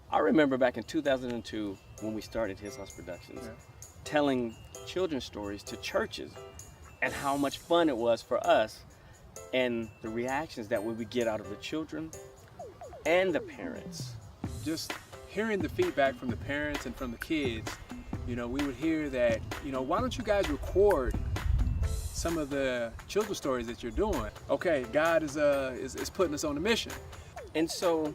I remember back in 2002 when we started His House Productions, telling children's stories to churches and how much fun it was for us and the reactions that we would get out of the children and the parents. Just hearing the feedback from the parents and from the kids, we would hear that, why don't you guys record some of the children's stories that you're doing? Okay, God is putting us on a mission. And so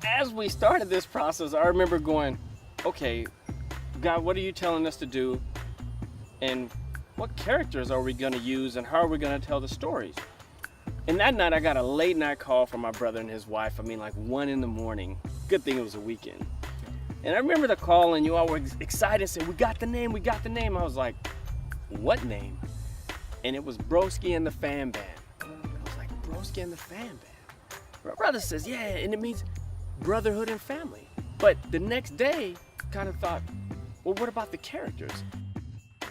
as we started this process, I remember going, okay, God, what are you telling us to do? And what characters are we gonna use and how are we gonna tell the stories? And that night I got a late night call from my brother and his wife. Like 1 a.m. Good thing it was a weekend. And I remember the call and you all were excited and said, we got the name. I was like, what name? And it was Broski and the Fan Band. I was like, Broski and the Fan Band? My brother says, yeah, and it means brotherhood and family. But the next day, kind of thought, well, what about the characters?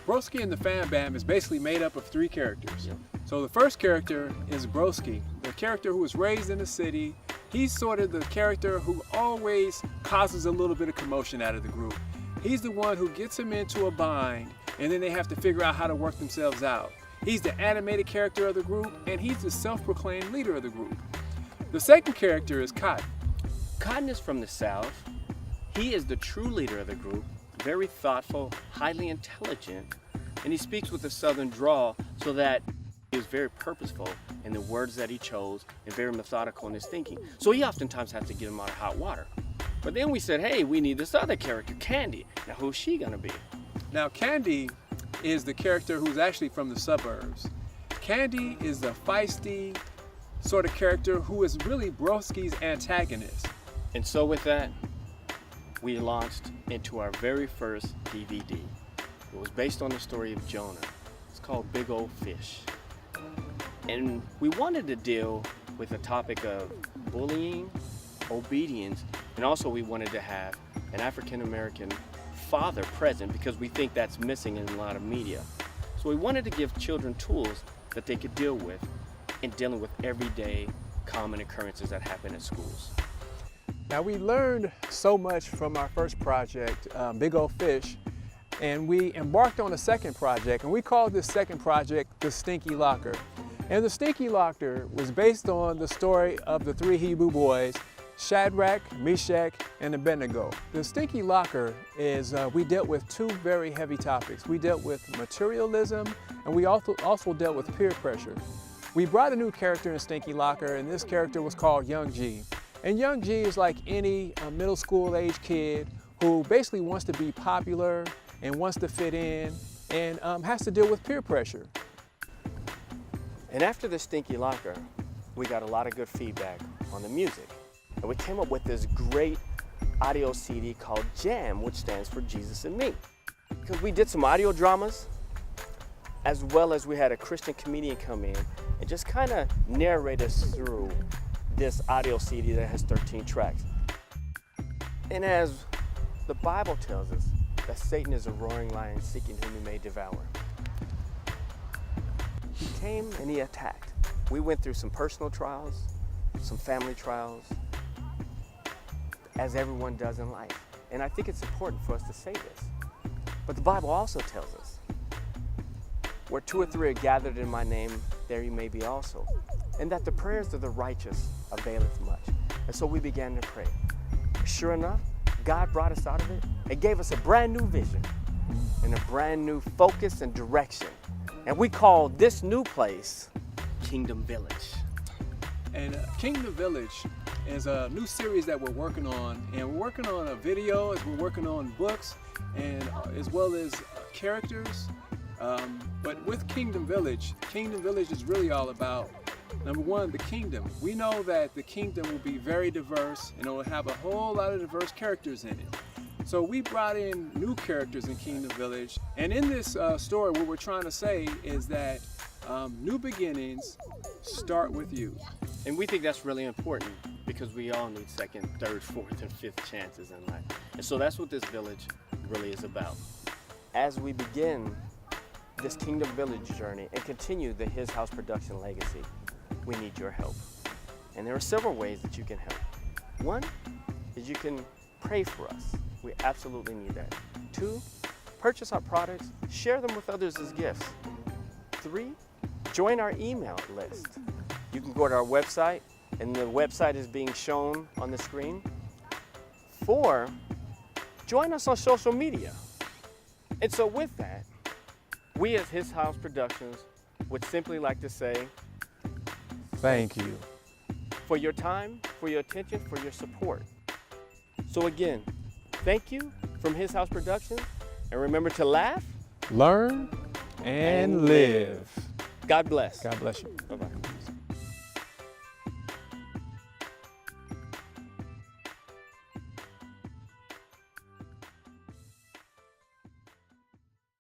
Broski and the Fan Band is basically made up of 3 characters. Yep. So the first character is Broski, the character who was raised in the city. He's sort of the character who always causes a little bit of commotion out of the group. He's the one who gets them into a bind, and then they have to figure out how to work themselves out. He's the animated character of the group, and he's the self-proclaimed leader of the group. The second character is Cotton. Cotton is from the South. He is the true leader of the group, very thoughtful, highly intelligent, and he speaks with a Southern drawl so that he is very purposeful in the words that he chose and very methodical in his thinking. So he oftentimes has to get him out of hot water. But then we said, hey, we need this other character, Candy. Now who's she gonna be? Now Candy is the character who's actually from the suburbs. Candy is the feisty sort of character who is really Broski's antagonist. And so with that, we launched into our very first DVD. It was based on the story of Jonah. It's called Big Old Fish. And we wanted to deal with the topic of bullying, obedience, and also we wanted to have an African-American father present because we think that's missing in a lot of media. So we wanted to give children tools that they could deal with in dealing with everyday common occurrences that happen at schools. Now we learned so much from our first project, Big Old Fish, and we embarked on a second project, and we called this second project The Stinky Locker. And The Stinky Locker was based on the story of the 3 Hebrew boys, Shadrach, Meshach, and Abednego. The Stinky Locker is, we dealt with 2 very heavy topics. We dealt with materialism, and we also dealt with peer pressure. We brought a new character in Stinky Locker, and this character was called Young G. And Young G is like any middle school age kid who basically wants to be popular and wants to fit in and has to deal with peer pressure. And after The Stinky Locker, we got a lot of good feedback on the music. And we came up with this great audio CD called Jam, which stands for Jesus and Me. Because we did some audio dramas, as well as we had a Christian comedian come in and just kind of narrate us through this audio CD that has 13 tracks. And as the Bible tells us, that Satan is a roaring lion seeking whom he may devour. He came and he attacked. We went through some personal trials, some family trials, as everyone does in life. And I think it's important for us to say this. But the Bible also tells us, where 2 or 3 are gathered in my name, there you may be also. And that the prayers of the righteous availeth much. And so we began to pray. Sure enough, God brought us out of it and gave us a brand new vision and a brand new focus and direction. And we call this new place Kingdom Village. And Kingdom Village is a new series that we're working on. And we're working on a video, as we're working on books, and as well as characters. But with Kingdom Village is really all about, number one, the kingdom. We know that the kingdom will be very diverse and it will have a whole lot of diverse characters in it. So we brought in new characters in Kingdom Village. And in this story, what we're trying to say is that new beginnings start with you. And we think that's really important because we all need second, third, fourth, and fifth chances in life. And so that's what this village really is about. As we begin this Kingdom Village journey and continue the His House production legacy, we need your help. And there are several ways that you can help. One is you can pray for us. We absolutely need that. 2, purchase our products, share them with others as gifts. 3, join our email list. You can go to our website, and the website is being shown on the screen. 4, join us on social media. And so with that, we as His House Productions would simply like to say, Thank you. for your time, for your attention, for your support. So again, thank you from His House Productions, and remember to laugh, Learn and live. God bless. God bless you.